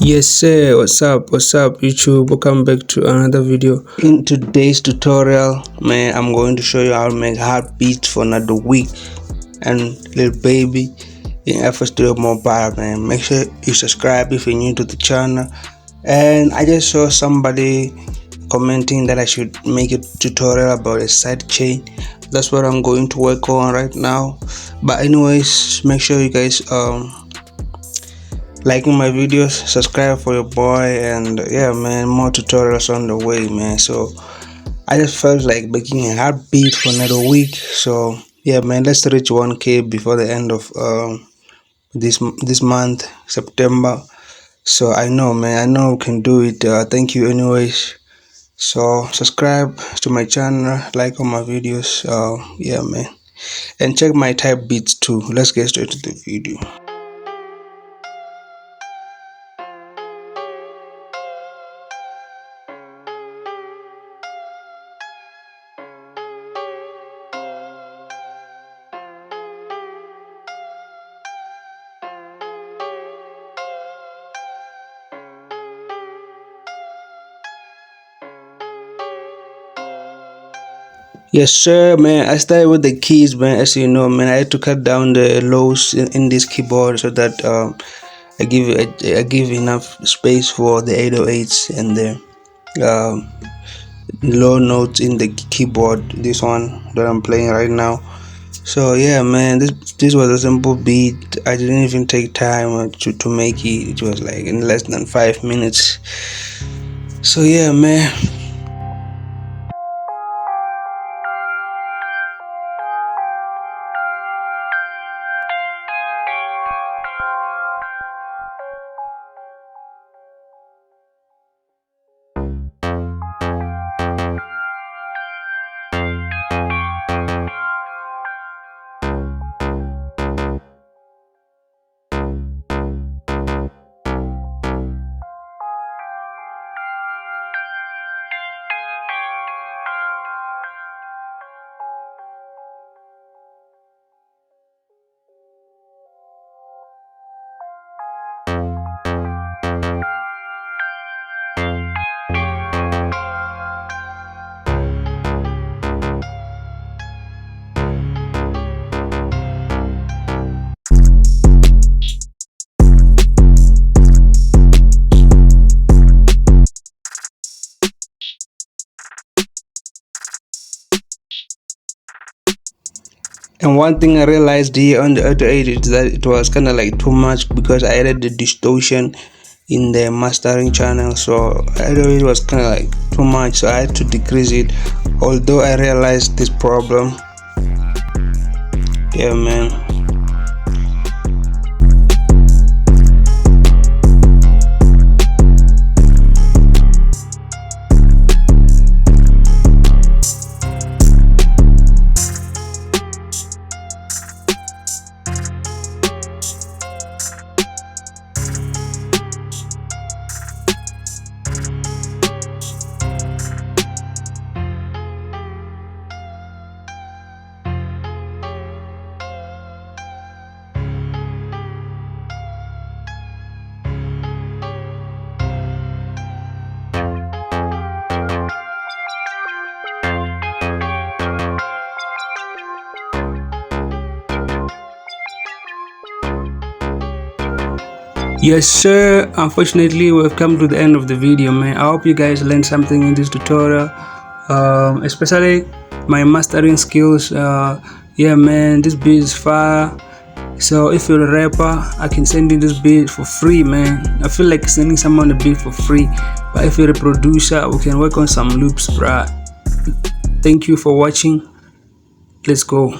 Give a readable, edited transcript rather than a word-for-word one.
Yes sir, what's up YouTube, welcome back to another video. In today's tutorial, man, I'm going to show you how to make heartbeats for Nardo Wick and Lil Baby in FL Studio Mobile. Man, make sure you subscribe if you're new to the channel. And I just saw somebody commenting that I should make a tutorial about a side chain. That's what I'm going to work on right now. But anyways, make sure you guys liking my videos, subscribe for your boy, and yeah man, more tutorials on the way, man. So I just felt like making a heartbeat for another week. So yeah man, let's reach 1k before the end of this month, September. So I know man, I know we can do it. Thank you anyways. So subscribe to my channel, like all my videos, yeah man, and check my type beats too. Let's get straight to the video. Yes sir man, I started with the keys, man. As you know man, I had to cut down the lows in this keyboard so that I give enough space for the 808s and the low notes in the keyboard, this one that I'm playing right now. So yeah man, this was a simple beat. I didn't even take time to make it. It was like in less than 5 minutes. So yeah man. And one thing I realized here on the 808 is that it was kind of like too much because I added the distortion in the mastering channel. So 808 was kind of like too much, so I had to decrease it. Although I realized this problem, yeah man. Yes sir, unfortunately we've come to the end of the video, man. I hope you guys learned something in this tutorial, especially my mastering skills. Yeah man, this beat is fire. So if you're a rapper, I can send you this beat for free, man. I feel like sending someone a beat for free. But if you're a producer, we can work on some loops, bruh. Thank you for watching. Let's go.